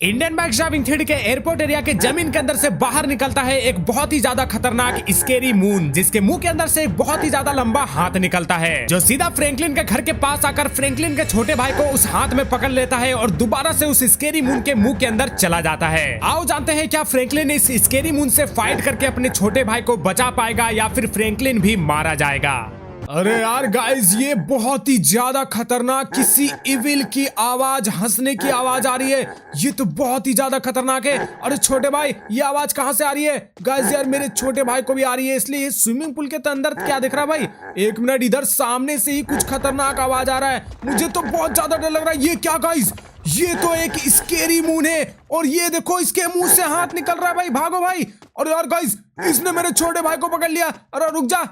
Indian bike shopping three के airport area के जमीन के अंदर से बाहर निकलता है एक बहुत ही ज्यादा खतरनाक स्केरी मून, जिसके मुंह के अंदर से एक बहुत ही ज्यादा लंबा हाथ निकलता है जो सीधा फ्रैंकलिन के घर के पास आकर फ्रैंकलिन के छोटे भाई को उस हाथ में पकड़ लेता है और दोबारा से उस स्केरी मून के मुंह के अंदर चला जाता है। आओ जानते हैं क्या फ्रैंकलिन इस स्केरी मून से फाइट करके अपने छोटे भाई को बचा पाएगा या फिर फ्रैंकलिन भी मारा जाएगा। अरे यार गाइस, ये बहुत ही ज्यादा खतरनाक किसी इविल की आवाज, हंसने की आवाज आ रही है। ये तो बहुत ही ज्यादा खतरनाक है। अरे छोटे भाई, ये आवाज कहां से आ रही है? गाइस यार, मेरे छोटे भाई को भी आ रही है, इसलिए स्विमिंग पूल के अंदर क्या दिख रहा है भाई? एक मिनट, इधर सामने से ही कुछ खतरनाक आवाज आ रहा है। मुझे तो बहुत ज्यादा डर लग रहा है। ये क्या गाइस? ये तो एक स्केरी मून है और ये देखो इसके मुंह से हाथ निकल रहा है भाई। भागो भाई। और यार गाइस, इसने मेरे छोटे भाई को पकड़ लिया। अरे रुक जा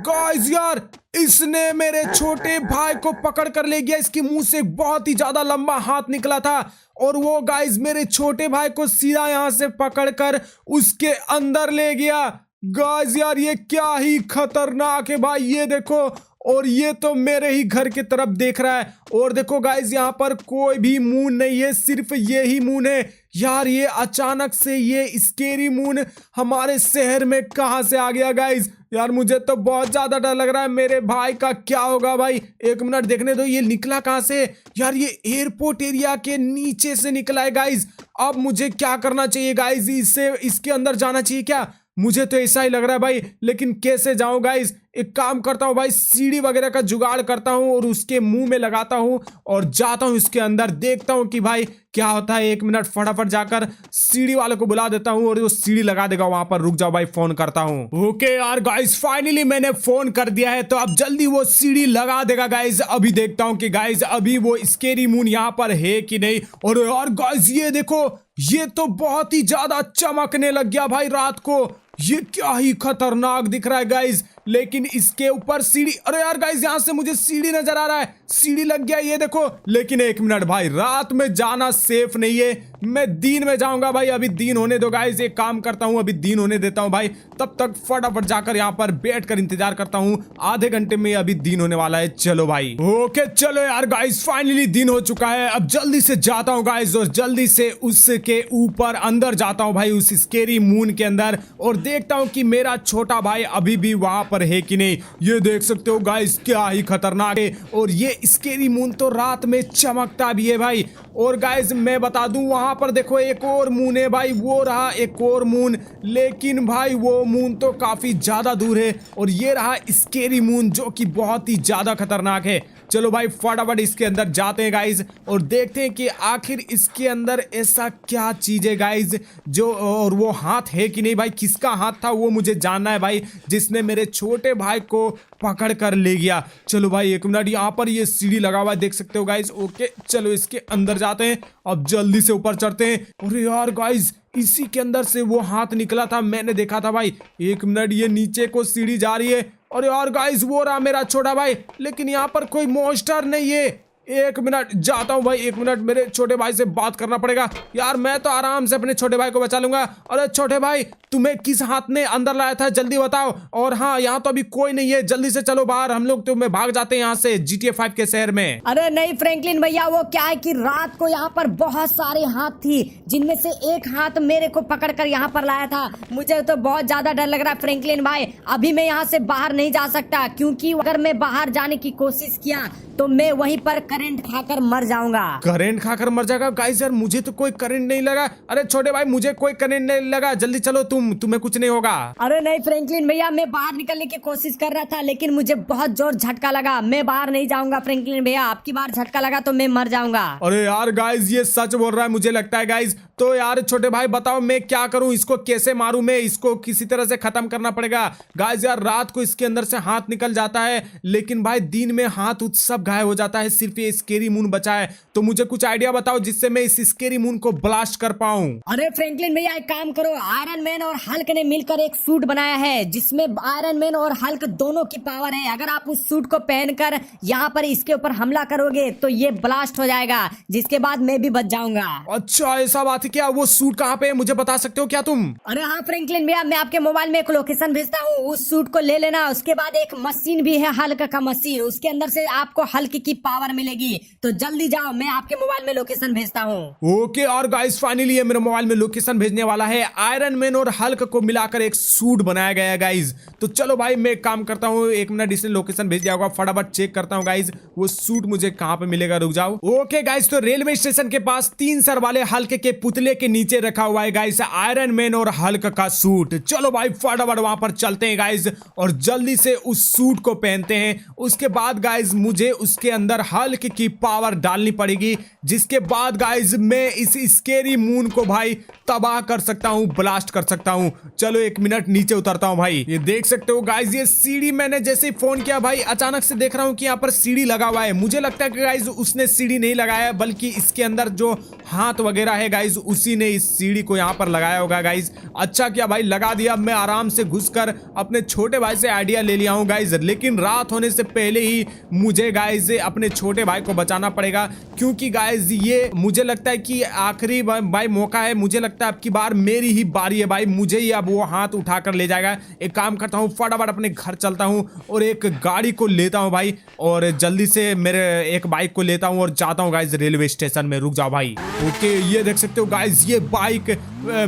गाइस, यार इसने मेरे छोटे भाई को पकड़ कर ले गया। इसके मुंह से बहुत ही ज्यादा लंबा हाथ निकला था और वो गाइस मेरे छोटे भाई को सीधा यहां से पकड़कर उसके अंदर ले गया। गाइस यार, ये क्या ही खतरनाक है भाई। ये देखो, और ये तो मेरे ही घर की तरफ देख रहा है। और देखो गाइस, यहाँ पर कोई भी मून नहीं है, सिर्फ ये ही मून है। यार ये अचानक से ये स्केरी मून हमारे शहर में कहां से आ गया गाइस? यार मुझे तो बहुत ज्यादा डर लग रहा है। मेरे भाई का क्या होगा भाई? एक मिनट देखने दो, ये निकला कहां से? यार ये एयरपोर्ट एरिया के नीचे से निकला है गाइस। अब मुझे क्या करना चाहिए गाइस? इसके अंदर जाना चाहिए क्या? मुझे तो ऐसा ही लग रहा है भाई, लेकिन कैसे जाऊं गाइस? एक काम करता हूं भाई, सीढ़ी वगैरह का जुगाड़ करता हूं और उसके मुंह में लगाता हूं और जाता हूं इसके अंदर, देखता हूं कि भाई क्या होता है। एक मिनट, फटाफट जाकर सीढ़ी वाले को बुला देता हूं और वो सीढ़ी लगा देगा वहां पर। रुक जाओ भाई, फोन करता हूं। ओके यार गाइस, फाइनली मैंने फोन कर दिया है, तो अब जल्दी वो सीढ़ी लगा देगा गाइस। अभी देखता हूं कि गाइस अभी वो स्केरी मून यहाँ पर है कि नहीं। और यार गाइस, ये देखो, ये तो बहुत ही ज्यादा चमकने लग गया भाई रात को। ये क्या ही खतरनाक दिख रहा है गाइस। लेकिन इसके ऊपर सीढ़ी, अरे यार गाइस, यहां से मुझे सीढ़ी नजर आ रहा है। सीढ़ी लग गया, ये देखो। लेकिन एक मिनट भाई, रात में जाना सेफ नहीं है। मैं दिन में जाऊंगा भाई। अभी दिन होने दो गाइस, एक काम करता हूं, अभी दिन होने देता हूं भाई। तब तक फटाफट जाकर यहां पर बैठ कर इंतजार करता हूं। आधे घंटे में अभी दिन होने वाला है। चलो भाई। ओके चलो यार गाइस, फाइनली दिन हो चुका है। अब जल्दी से जाता हूं गाइस और जल्दी से उसके ऊपर अंदर जाता हूं भाई, उस स्केरी मून के अंदर, और देखता हूं कि मेरा छोटा भाई अभी भी वहां पर है कि नहीं। ये देख सकते हो गाइस, क्या ही खतरनाक है। और ये स्केरी मून तो रात में चमकता भी है भाई। और गाइस मैं बता दूं, वहां पर देखो एक और मून है भाई, वो रहा एक और मून। लेकिन भाई वो मून तो काफी ज्यादा दूर है और ये रहा स्केरी मून, जो कि बहुत ही ज्यादा खतरनाक है। चलो भाई फटाफट इसके अंदर जाते हैं गाइज और देखते हैं कि आखिर इसके अंदर ऐसा क्या चीज है गाइज जो, और वो हाथ है कि नहीं भाई। किसका हाथ था वो मुझे जानना है भाई, जिसने मेरे छोटे भाई को पकड़ कर ले गया। चलो भाई एक मिनट, यहाँ पर ये सीढ़ी लगा हुआ है, देख सकते हो गाइज। ओके चलो इसके अंदर जाते हैं, अब जल्दी से ऊपर चढ़ते हैं। अरे यार गाइज, इसी के अंदर से वो हाथ निकला था, मैंने देखा था भाई। एक मिनट, ये नीचे को सीढ़ी जा रही है। और यार गाइस, वो रहा मेरा छोटा भाई, लेकिन यहाँ पर कोई मॉन्स्टर नहीं है। एक मिनट जाता हूँ भाई, एक मिनट, मेरे छोटे भाई से बात करना पड़ेगा। यार मैं तो आराम से अपने छोटे भाई को बचा लूंगा। अरे छोटे भाई, तुम्हें किस हाथ ने अंदर लाया था, जल्दी बताओ। और हाँ, यहाँ तो अभी कोई नहीं है, जल्दी से चलो बाहर, हम लोग तुम्हें भाग जाते हैं यहाँ से GTA 5 के शहर में। अरे नहीं फ्रैंकलिन भैया, वो क्या है कि रात को यहाँ पर बहुत सारे हाथ थी, जिनमें से एक हाथ मेरे को पकड़कर यहाँ पर लाया था। मुझे तो बहुत ज्यादा डर लग रहा है फ्रैंकलिन भाई। अभी मैं यहाँ से बाहर नहीं जा सकता, क्योंकि अगर मैं बाहर जाने की कोशिश किया तो मैं वहीं पर करंट खाकर मर जाऊंगा। करंट खाकर मर जाएगा? गाइस यार, मुझे तो कोई करंट नहीं लगा। अरे छोटे भाई, मुझे कोई करंट नहीं लगा, जल्दी चलो, तुम्हें कुछ नहीं होगा। अरे नहीं फ्रैंकलिन भैया, मैं बाहर निकलने की कोशिश कर रहा था, लेकिन मुझे बहुत जोर झटका लगा। मैं बाहर नहीं जाऊंगा फ्रैंकलिन भैया, आपकी बार झटका लगा तो मैं मर जाऊंगा। अरे यार गाइस, ये सच बोल रहा है मुझे लगता है गाइस। तो यार छोटे भाई बताओ, मैं क्या करूं? इसको कैसे मारूं? मैं इसको किसी तरह से खत्म करना पड़ेगा। गाइस यार, रात को इसके अंदर से हाथ निकल जाता है, लेकिन भाई दिन में हाथ सब गायब हो जाता है, सिर्फ ये स्केरी मून बचा है। तो मुझे कुछ आइडिया बताओ जिससे मैं इस स्केरी मून को ब्लास्ट कर पाऊं। अरे फ्रैंकलिन भैया, एक काम करो, आयरन मैन और हल्क ने मिलकर एक सूट बनाया है, जिसमें आयरन मैन और हल्क दोनों की पावर है। अगर आप उस सूट को पहनकर यहाँ पर इसके ऊपर हमला करोगे तो ये ब्लास्ट हो जाएगा, जिसके बाद मैं भी बच जाऊंगा। अच्छा ऐसा बात क्या वो सूट कहाँ पे है, मुझे बता सकते हो क्या तुम? अरे हाँ फ्रैंकलिन भैया, मैं आपके मोबाइल में एक लोकेशन भेजता हूँ, उस सूट को ले लेना। उसके बाद एक मशीन भी है, हल्क का मशीन, उसके अंदर से आपको हल्क की पावर मिलेगी। तो जल्दी जाओ, मैं आपके मोबाइल में लोकेशन भेजता हूँ। ओके और गाइस फाइनली ये मेरे मोबाइल में लोकेशन भेजने वाला है। आयरन मैन और हल्क को मिलाकर एक सूट बनाया गया है गाइस। तो चलो भाई मैं एक काम करता हूँ, 1 मिनट इसने लोकेशन भेज दिया होगा, फटाफट चेक करता हूँ गाइस वो सूट मुझे कहाँ पे मिलेगा। रुक जाओ। ओके गाइस, तो रेलवे स्टेशन के पास 3 सर वाले हल्क के पुतले के नीचे रखा हुआ है गाइस आयरन मैन और हल्क का सूट। चलो भाई फटाफट वहां पर चलते हैं गाइस और जल्दी से उस सूट को पहनते हैं। उसके बाद गाइस मुझे उसके अंदर हल्क की पावर डालनी पड़ेगी, जिसके बाद गाइस मैं इस स्केरी मून को भाई तबाह कर सकता हूँ, ब्लास्ट कर सकता हूँ। चलो 1 मिनट नीचे उतरता हूँ भाई। ये देख सकते हो गाइस, ये सीढ़ी मैंने जैसे ही फोन किया भाई अचानक से देख रहा हूँ कि यहाँ पर सीढ़ी लगा हुआ है। मुझे लगता है कि गाइस उसने सीढ़ी नहीं लगाया, बल्कि इसके अंदर जो हाथ वगैरह है गाइस उसी ने इस सीढ़ी को यहाँ पर लगाया होगा गाइस। अच्छा किया भाई लगा दिया, मैं आराम से घुसकर अपने छोटे भाई से आइडिया ले लिया हूँ गाइस। लेकिन रात होने से पहले ही मुझे गाइस अपने छोटे भाई को बचाना पड़ेगा, क्योंकि गाइस ये मुझे लगता है कि आखिरी भाई मौका है। मुझे लगता है अब की बार मेरी ही बारी है भाई, मुझे ही अब वो हाथ उठाकर ले जाएगा। एक काम करता हूँ, फटाफट अपने घर चलता हूँ और एक गाड़ी को लेता हूँ भाई, और जल्दी से मेरे एक बाइक को लेता हूँ और जाता हूँ गाइस रेलवे स्टेशन में। रुक जाओ भाई। ओके ये देख सकते हो गाइस, ये बाइक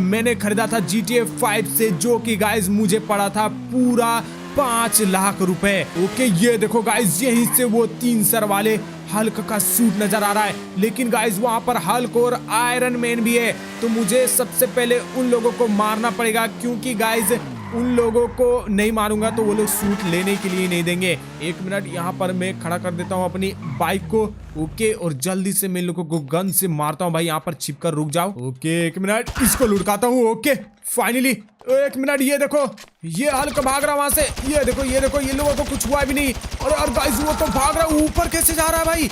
मैंने खरीदा था GTA 5 से, जो कि गाइस मुझे पड़ा था पूरा 5 लाख रुपए। ओके ये देखो गाइस, यहीं से वो 3 सर वाले हल्क का सूट नजर आ रहा है। लेकिन गाइस वहां पर हल्क और आयरन मैन भी है, तो मुझे सबसे पहले उन लोगों को मारना पड़ेगा, क्योंकि गाइस उन लोगों को नहीं मारूंगा तो वो लोग सूट लेने के लिए नहीं देंगे। 1 मिनट यहाँ पर मैं खड़ा कर देता हूँ अपनी बाइक को। ओके और जल्दी से मैं इन लोगों को गन से मारता हूँ भाई, यहाँ पर छिपकर रुक जाओ। ओके 1 मिनट इसको लुढ़काता हूँ। ओके फाइनली 1 मिनट, ये देखो ये हल्क भाग रहा वहां से। ये देखो ये लोगों को कुछ हुआ भी नहीं। और गाइस वो तो भाग रहा है, ऊपर कैसे जा रहा है भाई?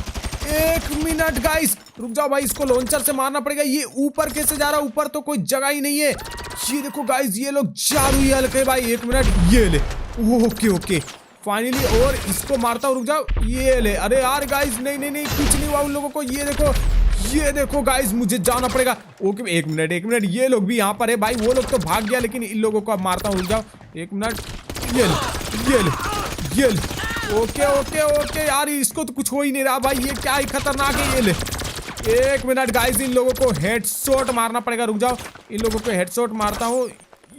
1 मिनट गाइस रुक जाओ भाई, इसको लॉन्चर से मारना पड़ेगा। ये ऊपर कैसे जा रहा है? ऊपर तो कोई जगह ही नहीं है। ये देखो गाइस, ये लोग जादू ही हल्के भाई। 1 मिनट, ये ले। ओके फाइनली, और इसको मारता हूँ। रुक जाओ, ये ले। अरे यार गाइस नहीं कुछ नहीं हुआ उन लोगों को। ये देखो गाइस, मुझे जाना पड़ेगा। ओके 1 मिनट, ये लोग भी यहाँ पर है भाई। वो लोग तो भाग गया, लेकिन इन लोगों को अब मारता हूँ। रुक जाओ 1 मिनट, ये ले। ओके यार, इसको तो कुछ हो ही नहीं रहा भाई, ये क्या ही खतरनाक है। ये ले। 1 मिनट गाइस, इन लोगों को हेडशॉट मारना पड़ेगा। रुक जाओ, इन लोगों को हेडशॉट मारता हूँ।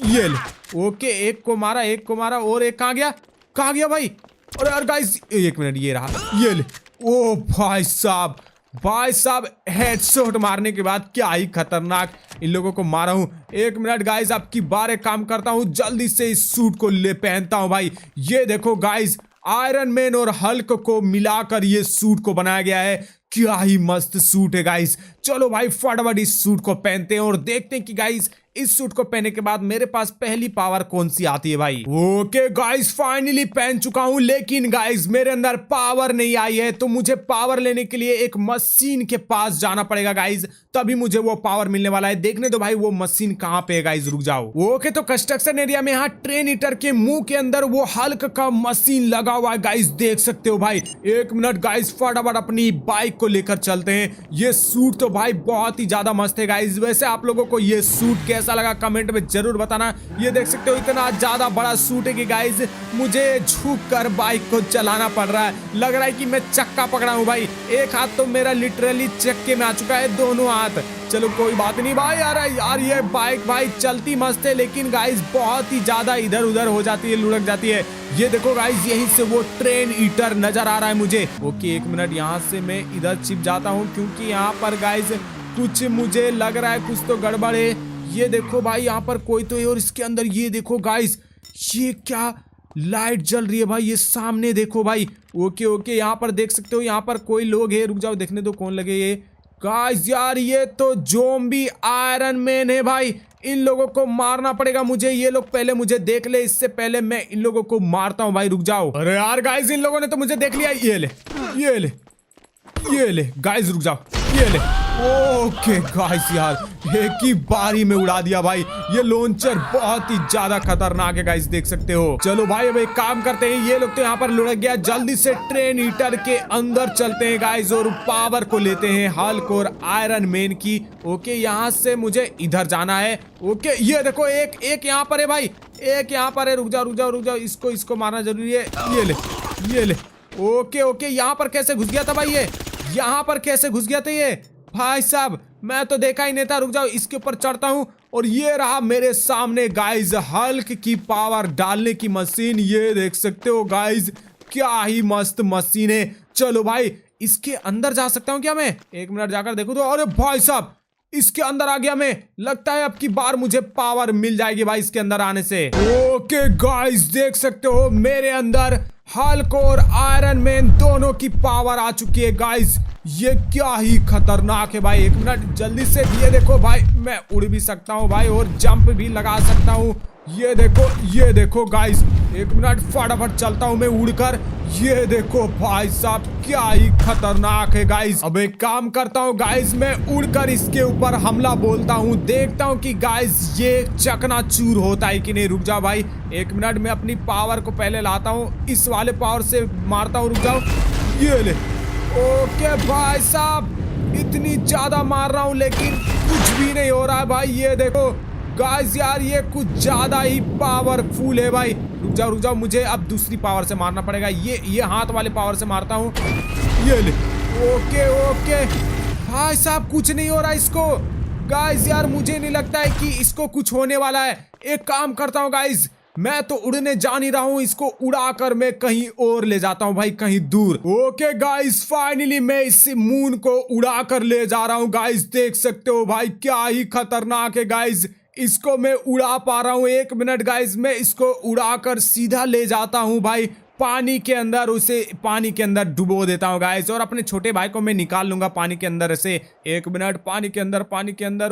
ये ले। ओके एक को मारा और एक कहाँ गया भाई? और यार गाइस 1 मिनट, ये रहा। ये ले। ओ भाई साहब हेडशॉट मारने के बाद क्या ही खतरनाक इन लोगों को मारा हूं। 1 मिनट गाइस, अब की बार एक काम करता हूं, जल्दी से इस सूट को ले पहनता हूं भाई। ये देखो गाइस, आयरन मैन और हल्क को मिलाकर ये सूट को बनाया गया है। क्या ही मस्त सूट है गाइस। चलो भाई फटाफट इस सूट को पहनते हैं और देखते हैं कि गाइस इस सूट को पहनने के बाद मेरे पास पहली पावर कौन सी आती है भाई। ओके गाइस, फाइनली पहन चुका हूं, लेकिन गाइस मेरे अंदर पावर नहीं आई है। तो मुझे पावर लेने के लिए एक मशीन के पास जाना पड़ेगा गाइस, तभी मुझे वो पावर मिलने वाला है। देखने दो भाई वो मशीन कहाँ पे है गाइस। रुक जाओ। ओके तो कंस्ट्रक्शन एरिया में यहाँ ट्रेन ईटर के मुंह के अंदर वो हल्क का मशीन लगा हुआ है गाइस, देख सकते हो भाई। 1 मिनट गाइस, फटाफट अपनी बाइक को लेकर चलते हैं। ये सूट तो भाई बहुत ही ज्यादा मस्त है गाइस। वैसे आप लोगों को ये सूट कैसा लगा कमेंट में जरूर बताना। ये देख सकते हो इतना ज्यादा बड़ा सूट है कि गाइस मुझे झुककर बाइक को चलाना पड़ रहा है। लग रहा है कि मैं चक्का पकड़ा हूँ भाई। एक हाथ तो मेरा लिटरली चक्के में आ चुका है, दोनों हाथ। चलो कोई बात नहीं भाई। यार ये बाइक भाई चलती मस्त है, लेकिन गाइस बहुत ही ज्यादा इधर उधर हो जाती है, लुढ़क जाती है। ये देखो गाइस, यहीं से वो ट्रेन ईटर नजर आ रहा है मुझे। ओके 1 मिनट, यहाँ से मैं इधर छिप जाता हूँ, क्योंकि यहाँ पर गाइस कुछ मुझे लग रहा है कुछ तो गड़बड़ है। ये देखो भाई, यहाँ पर कोई तो है, और इसके अंदर ये देखो गाइस, ये क्या लाइट जल रही है भाई, ये सामने देखो भाई। ओके यहाँ पर देख सकते हो, यहाँ पर कोई लोग है। रुक जाओ, देखने दो कौन लगे ये गाइस। यार ये तो ज़ॉम्बी आयरन मैन है भाई, इन लोगों को मारना पड़ेगा मुझे। ये लोग पहले मुझे देख ले, इससे पहले मैं इन लोगों को मारता हूँ भाई। रुक जाओ। अरे यार गाइस, इन लोगों ने तो मुझे देख लिया। ये ले गाइस, रुक जाओ। ये ले। ओके गाइस यार, एक ही बारी में उड़ा दिया भाई। ये लॉन्चर बहुत ही ज्यादा खतरनाक है गाइस, देख सकते हो। चलो भाई अब एक काम करते हैं, ये लोग तो यहाँ पर लुढ़क गया, जल्दी से ट्रेन हीटर के अंदर चलते हैं गाइस और पावर को लेते हैं हल्क और आयरन मैन की। ओके यहाँ से मुझे इधर जाना है। ओके ये देखो एक यहाँ पर है भाई, एक यहाँ पर है। रुक जाओ, इसको मारना जरूरी है। ये ले। ओके यहाँ पर कैसे घुस गया था भाई? ये यहाँ पर कैसे घुस गया था ये भाई साहब? मैं तो देखा ही नहीं था। रुक जाओ, इसके ऊपर चढ़ता हूँ और ये रहा मेरे सामने गाइस हल्क की पावर डालने की मशीन। ये देख सकते हो गाइस, क्या ही मस्त मशीन है। चलो भाई इसके अंदर जा सकता हूँ क्या मैं? एक मिनट जाकर देखो तो। अरे भाई साहब इसके अंदर आ गया मैं। लगता है अब की बार मुझे पावर मिल जाएगी भाई इसके अंदर आने से। ओके गाइस देख सकते हो मेरे अंदर हल्क और आयरन मैन दोनों की पावर आ चुकी है गाइस। ये क्या ही खतरनाक है भाई। एक मिनट जल्दी से, ये देखो भाई मैं उड़ भी सकता हूँ भाई और जंप भी लगा सकता हूँ। ये देखो गाइस, एक मिनट फटाफट चलता हूँ मैं उड़कर। ये देखो भाई साहब क्या ही खतरनाक है गाइस। अब एक काम करता हूँ गाइस, मैं उड़कर इसके ऊपर हमला बोलता हूँ, देखता हूँ कि गाइस ये चकनाचूर होता है कि नहीं। रुक जाओ भाई, एक मिनट में अपनी पावर को पहले लाता हूँ, इस वाले पावर से मारता हूँ। रुक जाओ, ये ले। ओके भाई साहब इतनी ज्यादा मार रहा हूँ लेकिन कुछ भी नहीं हो रहा है भाई। ये देखो गाइस यार ये कुछ ज्यादा ही पावरफुल है भाई। रुक जाओ, मुझे अब दूसरी पावर से मारना पड़ेगा। ये हाथ वाले पावर से मारता हूँ। ये ले। ओके भाई साहब कुछ नहीं हो रहा इसको। गाइस यार मुझे नहीं लगता है कि इसको कुछ होने वाला है। एक काम करता हूँ गाइस, मैं तो उड़ने जा नहीं रहा हूँ, इसको उड़ाकर मैं कहीं और ले जाता हूँ भाई, कहीं दूर। ओके गाइस फाइनली मैं इस मून को उड़ाकर ले जा रहा हूँ गाइस। देख सकते हो भाई क्या ही खतरनाक है गाइस। इसको मैं उड़ा पा रहा हूँ। एक मिनट गाइस, मैं इसको उड़ाकर सीधा ले जाता हूँ भाई पानी के अंदर, उसे पानी के अंदर डुबो देता हूँ गाइस और अपने छोटे भाई को मैं निकाल लूंगा पानी के अंदर से। एक मिनट, पानी के अंदर।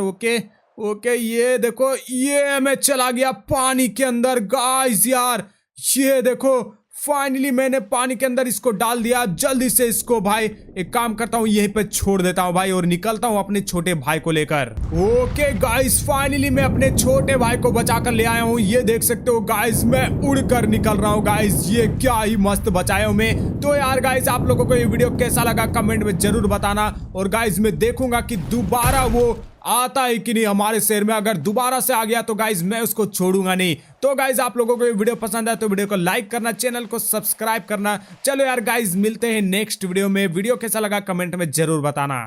ओके ये देखो, ये मैं चला गया पानी के अंदर गाइस। यार ये देखो फाइनली मैंने पानी के अंदर इसको डाल दिया। जल्दी से इसको भाई एक काम करता हूँ, यहीं पे छोड़ देता हूँ भाई और निकलता हूँ अपने छोटे भाई को लेकर। ओके गाइस फाइनली मैं अपने छोटे भाई को बचाकर ले आया हूँ। ये देख सकते हो गाइस मैं उड़कर निकल रहा हूँ गाइस। ये क्या ही मस्त बचाया हूँ मैं। तो यार गाइस आप लोगों को ये वीडियो कैसा लगा कमेंट में जरूर बताना। और गाइस मैं देखूंगा कि दोबारा वो आता है कि नहीं हमारे शहर में। अगर दोबारा से आ गया तो गाइज मैं उसको छोड़ूंगा नहीं। तो गाइज आप लोगों को ये वीडियो पसंद आए तो वीडियो को लाइक करना, चैनल को सब्सक्राइब करना। चलो यार गाइज मिलते हैं नेक्स्ट वीडियो में। वीडियो कैसा लगा कमेंट में जरूर बताना।